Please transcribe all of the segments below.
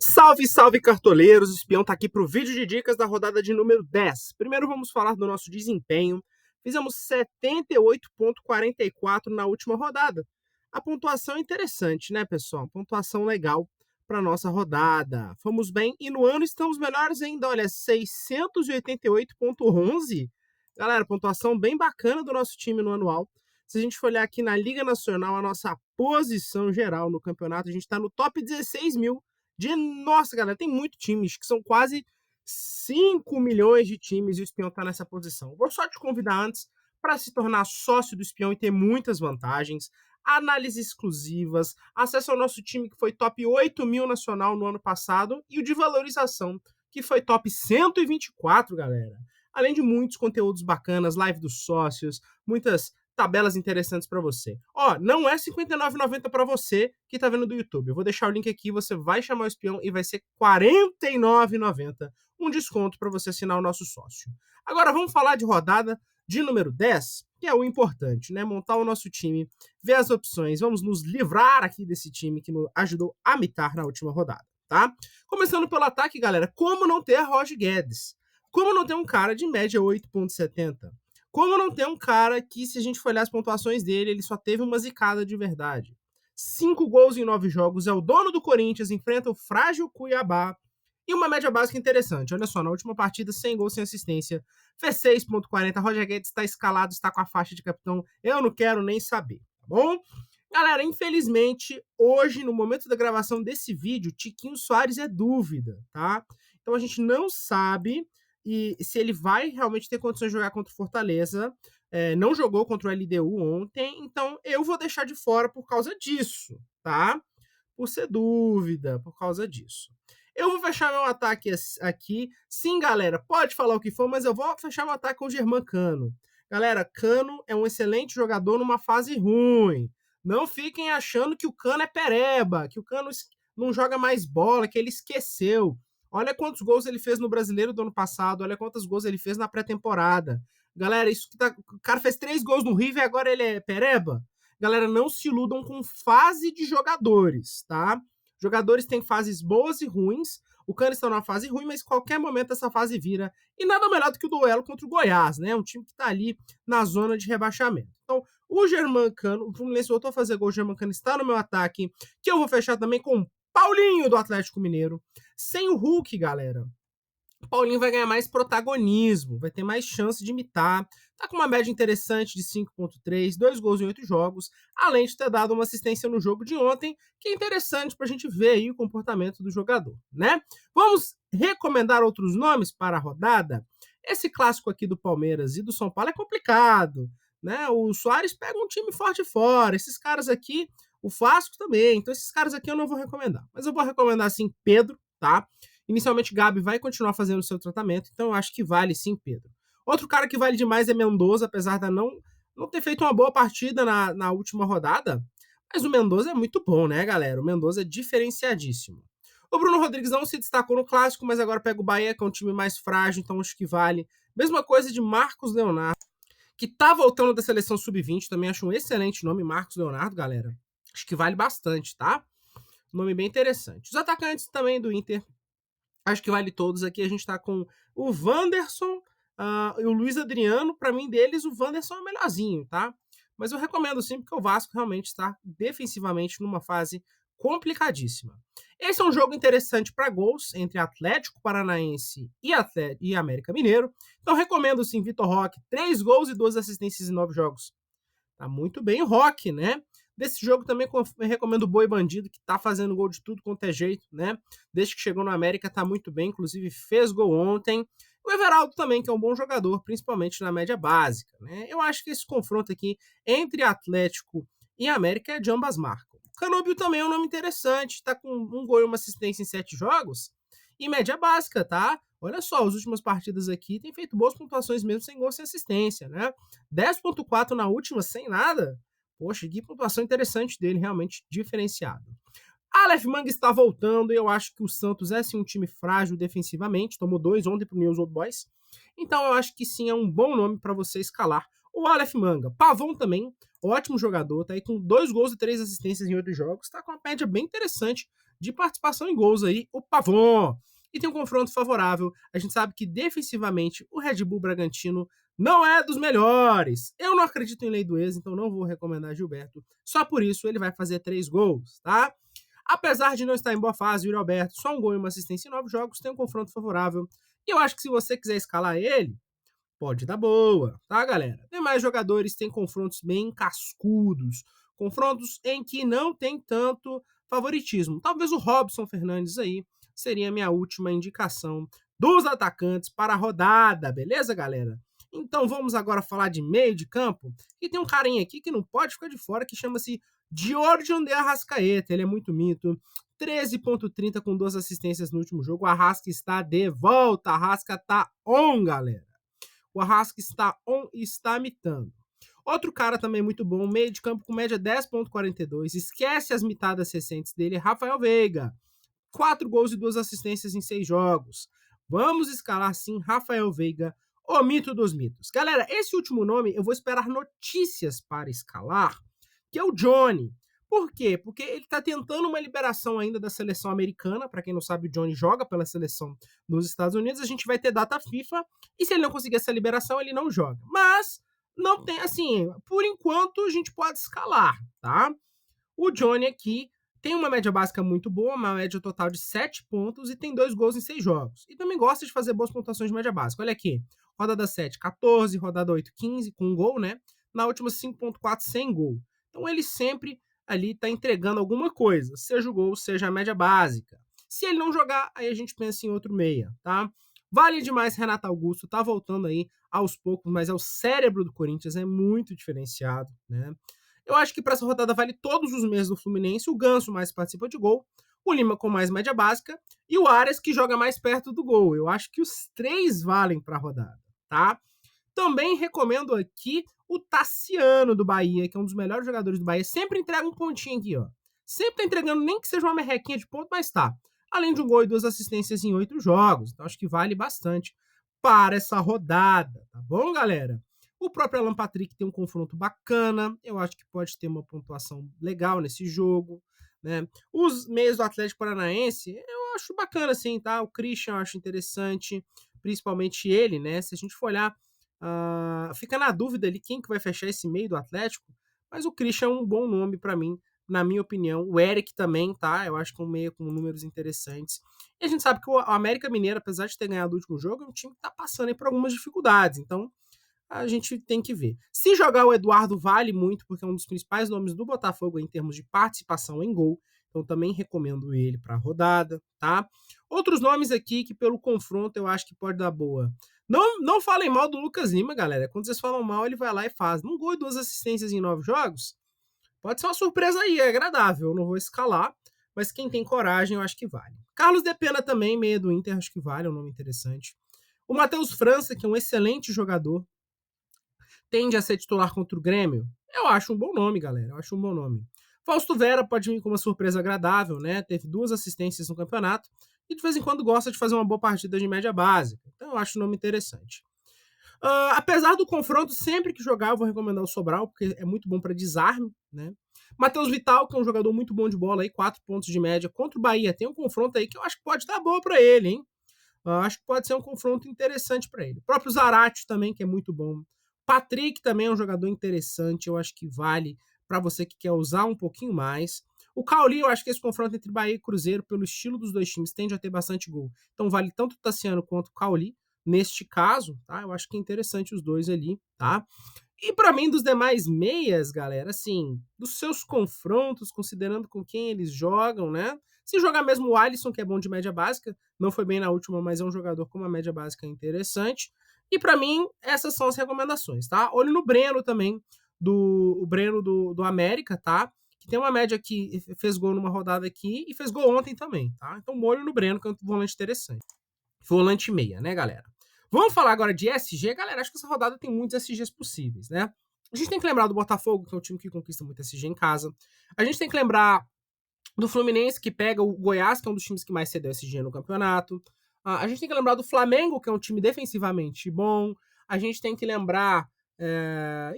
Salve, salve, cartoleiros! O Espião tá aqui pro vídeo de dicas da rodada de número 10. Primeiro vamos falar do nosso desempenho. Fizemos 78,44 na última rodada. A pontuação é interessante, né, pessoal? Pontuação legal para nossa rodada. Fomos bem e no ano estamos melhores ainda. Olha, 688,11. Galera, pontuação bem bacana do nosso time no anual. Se a gente for olhar aqui na Liga Nacional, a nossa posição geral no campeonato, a gente está no top 16 mil. Nossa, galera, tem muitos times, que são quase 5 milhões de times e o Espião tá nessa posição. Vou só te convidar antes para se tornar sócio do Espião e ter muitas vantagens, análises exclusivas, acesso ao nosso time que foi top 8 mil nacional no ano passado e o de valorização, que foi top 124, galera. Além de muitos conteúdos bacanas, live dos sócios, muitas tabelas interessantes para você. Ó, não é R$ 59,90 para você que tá vendo do YouTube. Eu vou deixar o link aqui, você vai chamar o Espião e vai ser R$ 49,90, um desconto para você assinar o nosso sócio. Agora vamos falar de rodada de número 10, que é o importante, né? Montar o nosso time, ver as opções, vamos nos livrar aqui desse time que nos ajudou a mitar na última rodada, tá? Começando pelo ataque, galera, como não ter Roger Guedes? Como não ter um cara de média 8,70? Como não ter um cara que, se a gente for olhar as pontuações dele, ele só teve uma zicada de verdade. 5 gols em 9 jogos, é o dono do Corinthians, enfrenta o frágil Cuiabá. E uma média básica interessante. Olha só, na última partida, 100 gols sem assistência, fez 6,40. Roger Guedes está escalado, está com a faixa de capitão. Eu não quero nem saber, tá bom? Galera, infelizmente, hoje, no momento da gravação desse vídeo, Tiquinho Soares é dúvida, tá? Então a gente não sabe se ele vai realmente ter condições de jogar contra o Fortaleza. Não jogou contra o LDU ontem, então eu vou deixar de fora por causa disso, tá? Por ser dúvida, por causa disso. Eu vou fechar meu ataque aqui. Sim, galera, pode falar o que for, mas eu vou fechar meu ataque com o Germán Cano. Galera, Cano é um excelente jogador numa fase ruim. Não fiquem achando que o Cano é pereba, que o Cano não joga mais bola, que ele esqueceu. Olha quantos gols ele fez no Brasileiro do ano passado, olha quantos gols ele fez na pré-temporada. Galera, isso que o cara fez 3 gols no River e agora ele é pereba? Galera, não se iludam com fase de jogadores, tá? Jogadores têm fases boas e ruins. O Cano está numa fase ruim, mas em qualquer momento essa fase vira. E nada melhor do que o duelo contra o Goiás, né? Um time que está ali na zona de rebaixamento. Então, o Germán Cano, o Fluminense voltou a fazer gol, o Germán Cano está no meu ataque, que eu vou fechar também com o Paulinho do Atlético Mineiro. Sem o Hulk, galera, o Paulinho vai ganhar mais protagonismo, vai ter mais chance de imitar. Tá com uma média interessante de 5,3, 2 gols em 8 jogos, além de ter dado uma assistência no jogo de ontem, que é interessante pra gente ver aí o comportamento do jogador, né? Vamos recomendar outros nomes para a rodada? Esse clássico aqui do Palmeiras e do São Paulo é complicado, né? O Soares pega um time forte fora, esses caras aqui, o Vasco também, então esses caras aqui eu não vou recomendar. Mas eu vou recomendar, assim, Pedro, tá? Inicialmente, Gabi vai continuar fazendo o seu tratamento, então eu acho que vale sim, Pedro. Outro cara que vale demais é Mendoza, apesar de não ter feito uma boa partida na última rodada. Mas o Mendoza é muito bom, né, galera? O Mendoza é diferenciadíssimo. O Bruno Rodrigues não se destacou no clássico, mas agora pega o Bahia, que é um time mais frágil, então acho que vale. Mesma coisa de Marcos Leonardo, que tá voltando da seleção sub-20, também acho um excelente nome, Marcos Leonardo, galera. Acho que vale bastante, tá? Nome bem interessante. Os atacantes também do Inter, acho que vale todos aqui. A gente tá com o Wanderson e o Luiz Adriano. Para mim, deles, o Wanderson é o melhorzinho, tá? Mas eu recomendo sim, porque o Vasco realmente está defensivamente numa fase complicadíssima. Esse é um jogo interessante para gols entre Atlético Paranaense e América Mineiro. Então recomendo sim, Vitor Roque, 3 gols e 2 assistências em 9 jogos. Tá muito bem o Roque, né? Desse jogo também recomendo o Boi Bandido, que tá fazendo gol de tudo quanto é jeito, né? Desde que chegou no América tá muito bem, inclusive fez gol ontem. O Everaldo também, que é um bom jogador, principalmente na média básica, né? Eu acho que esse confronto aqui entre Atlético e América é de ambas marcas. O Canóbio também é um nome interessante, tá com 1 gol e 1 assistência em 7 jogos, e média básica, tá? Olha só, as últimas partidas aqui tem feito boas pontuações mesmo sem gol, sem assistência, né? 10,4 na última, sem nada. Poxa, que pontuação interessante dele, realmente diferenciado. Aleph Manga está voltando e eu acho que o Santos é sim um time frágil defensivamente. Tomou 2 ontem pro News Old Boys. Então eu acho que sim é um bom nome para você escalar. O Aleph Manga. Pavon também, ótimo jogador. Tá aí com 2 gols e 3 assistências em 8 jogos. Tá com uma média bem interessante de participação em gols aí. O Pavon. E tem um confronto favorável. A gente sabe que defensivamente o Red Bull Bragantino não é dos melhores. Eu não acredito em lei do ex, então não vou recomendar Gilberto. Só por isso ele vai fazer 3 gols, tá? Apesar de não estar em boa fase, o Yuri Alberto, só um gol e uma assistência em 9 jogos, tem um confronto favorável. E eu acho que se você quiser escalar ele, pode dar boa, tá, galera? Demais jogadores têm confrontos bem cascudos, confrontos em que não tem tanto favoritismo. Talvez o Robson Fernandes aí seria a minha última indicação dos atacantes para a rodada, beleza, galera? Então vamos agora falar de meio de campo. E tem um carinha aqui que não pode ficar de fora, que chama-se Giorgio de Arrascaeta. Ele é muito mito. 13,30 com 2 assistências no último jogo. O Arrasca está de volta. Arrasca tá on, galera. O Arrasca está on e está mitando. Outro cara também muito bom, meio de campo com média 10,42. Esquece as mitadas recentes dele, Rafael Veiga. 4 gols e 2 assistências em 6 jogos. Vamos escalar sim Rafael Veiga, o mito dos mitos. Galera, esse último nome eu vou esperar notícias para escalar, que é o Johnny. Por quê? Porque ele está tentando uma liberação ainda da seleção americana. Para quem não sabe, o Johnny joga pela seleção dos Estados Unidos. A gente vai ter data FIFA. E se ele não conseguir essa liberação, ele não joga. Mas não tem, assim, por enquanto a gente pode escalar, tá? O Johnny aqui tem uma média básica muito boa, uma média total de 7 pontos e tem 2 gols em 6 jogos. E também gosta de fazer boas pontuações de média básica. Olha aqui, rodada 7, 14, rodada 8, 15, com um gol, né? Na última 5,4, sem gol. Então ele sempre ali tá entregando alguma coisa, seja o gol, seja a média básica. Se ele não jogar, aí a gente pensa em outro meia, tá? Vale demais Renato Augusto, tá voltando aí aos poucos, mas é o cérebro do Corinthians, é muito diferenciado, né? Eu acho que para essa rodada vale todos os meses do Fluminense, o Ganso mais participa de gol, o Lima com mais média básica e o Arias que joga mais perto do gol. Eu acho que os 3 valem para a rodada, tá? Também recomendo aqui o Tassiano do Bahia, que é um dos melhores jogadores do Bahia. Sempre entrega um pontinho aqui, ó. Sempre tá entregando, nem que seja uma merrequinha de ponto, mas tá. Além de um gol e 2 assistências em 8 jogos. Então acho que vale bastante para essa rodada, tá bom, galera? O próprio Alan Patrick tem um confronto bacana. Eu acho que pode ter uma pontuação legal nesse jogo, né? Os meios do Atlético Paranaense, eu acho bacana, assim, tá? O Christian eu acho interessante, principalmente ele, né? Se a gente for olhar, fica na dúvida ali quem que vai fechar esse meio do Atlético, mas o Christian é um bom nome para mim, na minha opinião. O Eric também, tá? Eu acho que é um meio com números interessantes. E a gente sabe que o América Mineiro, apesar de ter ganhado o último jogo, é um time que tá passando aí por algumas dificuldades. Então, a gente tem que ver. Se jogar o Eduardo vale muito, porque é um dos principais nomes do Botafogo em termos de participação em gol. Então também recomendo ele para a rodada, tá? Outros nomes aqui que pelo confronto eu acho que pode dar boa. Não falem mal do Lucas Lima, galera. Quando vocês falam mal, ele vai lá e faz. Um gol e 2 assistências em 9 jogos. Pode ser uma surpresa aí, é agradável. Eu não vou escalar, mas quem tem coragem eu acho que vale. Carlos De Pena também, meia do Inter, acho que vale, é um nome interessante. O Matheus França, que é um excelente jogador, tende a ser titular contra o Grêmio, eu acho um bom nome, galera. Eu acho um bom nome. Fausto Vera pode vir com uma surpresa agradável, né? Teve 2 assistências no campeonato e de vez em quando gosta de fazer uma boa partida de média básica. Então eu acho um nome interessante. Apesar do confronto, sempre que jogar eu vou recomendar o Sobral, porque é muito bom para desarme, né? Matheus Vital, que é um jogador muito bom de bola aí, 4 pontos de média contra o Bahia. Tem um confronto aí que eu acho que pode dar boa para ele, hein? Acho que pode ser um confronto interessante para ele. O próprio Zarate também, que é muito bom. Patrick também é um jogador interessante, eu acho que vale para você que quer usar um pouquinho mais. O Cauli, eu acho que esse confronto entre Bahia e Cruzeiro, pelo estilo dos dois times, tende a ter bastante gol. Então vale tanto o Tassiano quanto o Cauli neste caso, tá? Eu acho que é interessante os dois ali, tá? E para mim, dos demais meias, galera, assim, dos seus confrontos, considerando com quem eles jogam, né? Se jogar mesmo o Alisson, que é bom de média básica, não foi bem na última, mas é um jogador com uma média básica interessante. E para mim, essas são as recomendações, tá? Olho no Breno também, o Breno do América, tá? Que tem uma média que fez gol numa rodada aqui e fez gol ontem também, tá? Então, olho no Breno, que é um volante interessante. Volante meia, né, galera? Vamos falar agora de SG. Galera, acho que essa rodada tem muitos SGs possíveis, né? A gente tem que lembrar do Botafogo, que é um time que conquista muito SG em casa. A gente tem que lembrar do Fluminense, que pega o Goiás, que é um dos times que mais cedeu SG no campeonato. A gente tem que lembrar do Flamengo, que é um time defensivamente bom. A gente tem que lembrar...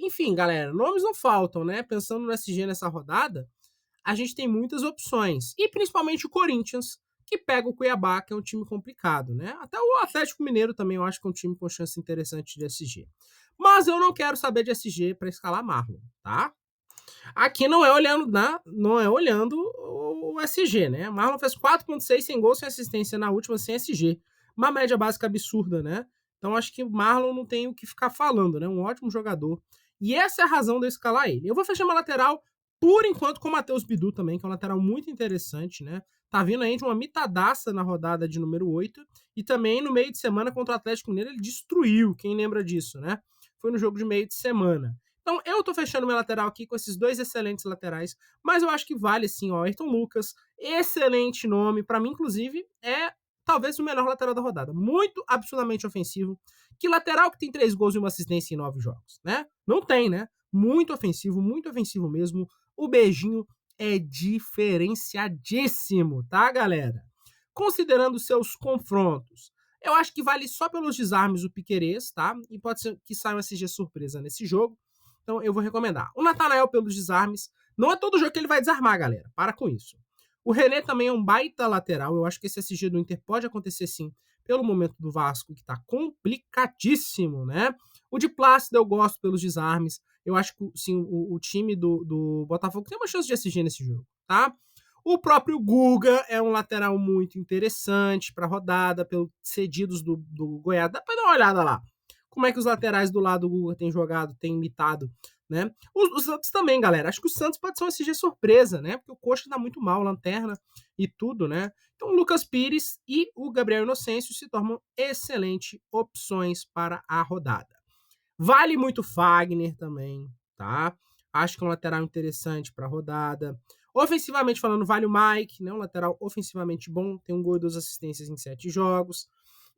Enfim, galera, nomes não faltam, né? Pensando no SG nessa rodada, a gente tem muitas opções. E principalmente o Corinthians, que pega o Cuiabá, que é um time complicado, né? Até o Atlético Mineiro também eu acho que é um time com chance interessante de SG. Mas eu não quero saber de SG para escalar Marlon, tá? Aqui não é olhando o SG, né? Marlon fez 4,6 sem gol, sem assistência na última, sem SG. Uma média básica absurda, né? Então acho que o Marlon não tem o que ficar falando, né? Um ótimo jogador. E essa é a razão de eu escalar ele. Eu vou fechar uma lateral, por enquanto, com o Matheus Bidu também, que é um lateral muito interessante, né? Tá vindo aí de uma mitadaça na rodada de número 8. E também no meio de semana contra o Atlético Mineiro, ele destruiu, quem lembra disso, né? Foi no jogo de meio de semana. Então, eu tô fechando meu lateral aqui com esses dois excelentes laterais, mas eu acho que vale sim, ó. Ayrton Lucas, excelente nome. Para mim, inclusive, é talvez o melhor lateral da rodada. Muito absurdamente ofensivo. Que lateral que tem 3 gols e uma assistência em 9 jogos, né? Não tem, né? Muito ofensivo mesmo. O beijinho é diferenciadíssimo, tá, galera? Considerando seus confrontos, eu acho que vale só pelos desarmes o Piquerez, tá? E pode ser que saia uma CG surpresa nesse jogo. Então eu vou recomendar. O Natanael pelos desarmes. Não é todo jogo que ele vai desarmar, galera. Para com isso. O René também é um baita lateral. Eu acho que esse SG do Inter pode acontecer sim, pelo momento do Vasco, que tá complicadíssimo, né? O de Plácido eu gosto pelos desarmes. Eu acho que sim, o time do Botafogo tem uma chance de SG nesse jogo, tá? O próprio Guga é um lateral muito interessante para rodada, pelos cedidos do Goiás. Dá para dar uma olhada lá como é que os laterais do lado do Guga têm jogado, têm imitado, né? O Santos também, galera. Acho que o Santos pode ser uma SG surpresa, né? Porque o Coxa tá muito mal, lanterna e tudo, né? Então o Lucas Pires e o Gabriel Inocêncio se tornam excelentes opções para a rodada. Vale muito Fagner também, tá? Acho que é um lateral interessante para a rodada. Ofensivamente falando, vale o Mike, né? Um lateral ofensivamente bom, tem um gol e 2 assistências em 7 jogos.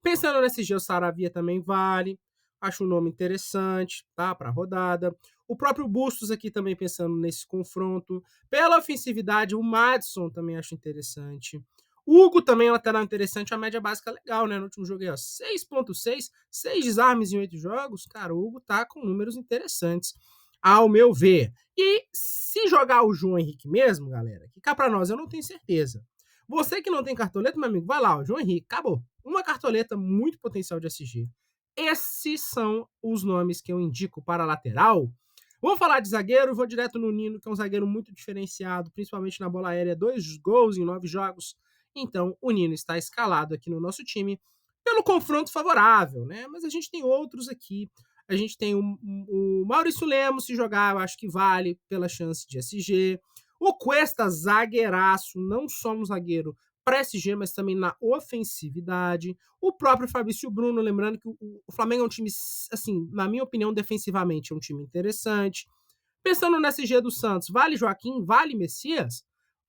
Pensando nesse SG, o Saravia também vale. Acho um nome interessante, tá? Para a rodada. O próprio Bustos aqui também pensando nesse confronto. Pela ofensividade, o Madison também acho interessante. O Hugo também é um lateral interessante, a média básica legal, né? No último jogo aí, ó, 6,6, 6 desarmes em 8 jogos. Cara, o Hugo tá com números interessantes, ao meu ver. E se jogar o João Henrique mesmo, galera, que cá pra nós eu não tenho certeza. Você que não tem cartoleta, meu amigo, vai lá, o João Henrique, acabou. Uma cartoleta muito potencial de SG. Esses são os nomes que eu indico para a lateral. Vou falar de zagueiro, vou direto no Nino, que é um zagueiro muito diferenciado, principalmente na bola aérea, 2 gols em 9 jogos. Então, o Nino está escalado aqui no nosso time pelo confronto favorável, né? Mas a gente tem outros aqui. A gente tem o Maurício Lemos, se jogar, eu acho que vale pela chance de SG. O Cuesta, zagueiraço, não só um zagueiro para SG, mas também na ofensividade. O próprio Fabrício Bruno, lembrando que o Flamengo é um time, assim, na minha opinião, defensivamente é um time interessante. Pensando no SG do Santos, vale Joaquim, vale Messias?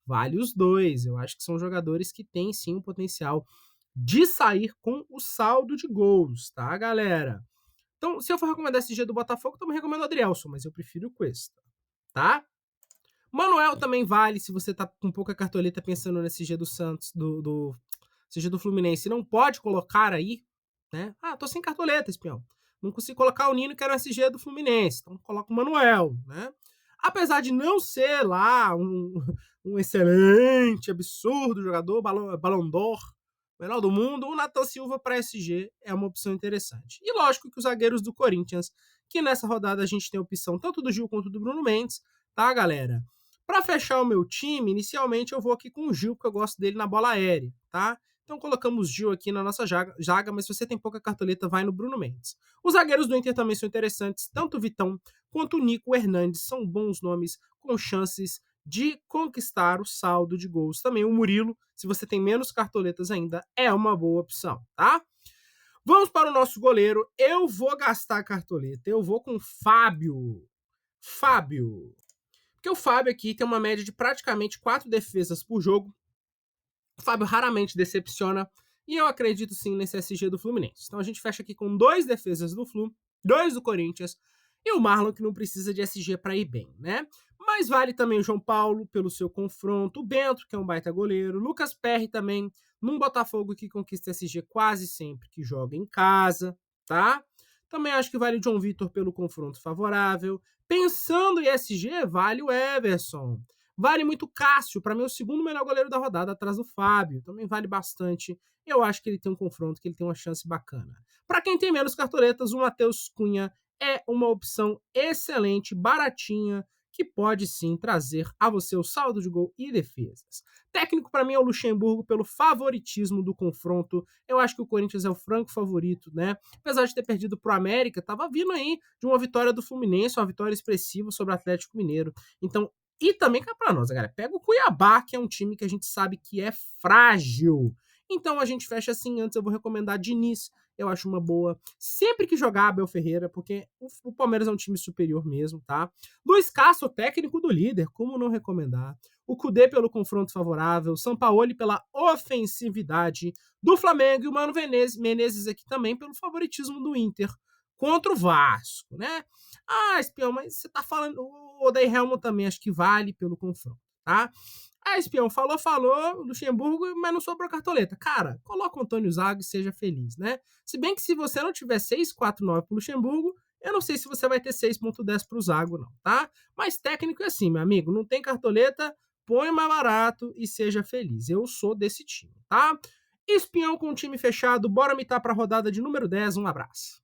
Vale os dois. Eu acho que são jogadores que têm sim o potencial de sair com o saldo de gols, tá, galera? Então, se eu for recomendar SG do Botafogo, também recomendo o Adrielson, mas eu prefiro o Cuesta, tá? Manuel também vale, se você tá com pouca cartoleta pensando nesse G do Santos, do CG do Fluminense, não pode colocar aí, né? Ah, tô sem cartoleta, espião. Não consigo colocar o Nino, que era o SG do Fluminense. Então coloca o Manuel, né? Apesar de não ser lá um excelente, absurdo jogador, Ballon d'Or, melhor do mundo, o Nathan Silva para SG é uma opção interessante. E lógico que os zagueiros do Corinthians, que nessa rodada a gente tem a opção tanto do Gil quanto do Bruno Mendes, tá, galera? Para fechar o meu time, inicialmente eu vou aqui com o Gil, porque eu gosto dele na bola aérea, tá? Então colocamos Gil aqui na nossa jaga, mas se você tem pouca cartoleta, vai no Bruno Mendes. Os zagueiros do Inter também são interessantes, tanto o Vitão quanto o Nico Hernandes são bons nomes com chances de conquistar o saldo de gols. Também o Murilo, se você tem menos cartoletas ainda, é uma boa opção, tá? Vamos para o nosso goleiro. Eu vou gastar cartoleta, eu vou com Fábio. Fábio. Porque o Fábio aqui tem uma média de praticamente 4 defesas por jogo. O Fábio raramente decepciona. E eu acredito sim nesse SG do Fluminense. Então a gente fecha aqui com 2 defesas do Flu, 2 do Corinthians e o Marlon, que não precisa de SG para ir bem, né? Mas vale também o João Paulo pelo seu confronto, o Bento, que é um baita goleiro, Lucas Perry também, num Botafogo que conquista SG quase sempre que joga em casa, tá? Também acho que vale o John Vitor pelo confronto favorável. Pensando em SG, vale o Everson. Vale muito Cássio, para mim é o segundo melhor goleiro da rodada, atrás do Fábio. Também vale bastante. Eu acho que ele tem um confronto, que ele tem uma chance bacana. Para quem tem menos cartoletas, o Matheus Cunha é uma opção excelente, baratinha, que pode sim trazer a você o saldo de gol e defesas. Técnico para mim é o Luxemburgo pelo favoritismo do confronto. Eu acho que o Corinthians é o franco favorito, né? Apesar de ter perdido pro América, tava vindo aí de uma vitória do Fluminense, uma vitória expressiva sobre o Atlético Mineiro. Então, e também cá para nós, galera, pega o Cuiabá, que é um time que a gente sabe que é frágil. Então a gente fecha assim. Antes eu vou recomendar Diniz, eu acho uma boa. Sempre que jogar Abel Ferreira, porque o Palmeiras é um time superior mesmo, tá? Luiz Castro, técnico do líder, como não recomendar? O Cudê pelo confronto favorável, Sampaoli pela ofensividade do Flamengo e o Mano Menezes aqui também pelo favoritismo do Inter contra o Vasco, né? Ah, espião, mas você tá falando. O Odair Helmut também acho que vale pelo confronto, tá? Ah, espião, falou, Luxemburgo, mas não sobrou cartoleta. Cara, coloca o Antônio Zago e seja feliz, né? Se bem que se você não tiver 6,49 pro Luxemburgo, eu não sei se você vai ter 6,10 pro Zago, não, tá? Mas técnico é assim, meu amigo, não tem cartoleta, põe mais barato e seja feliz. Eu sou desse time, tá? Espião com o time fechado, bora mitar pra rodada de número 10. Um abraço.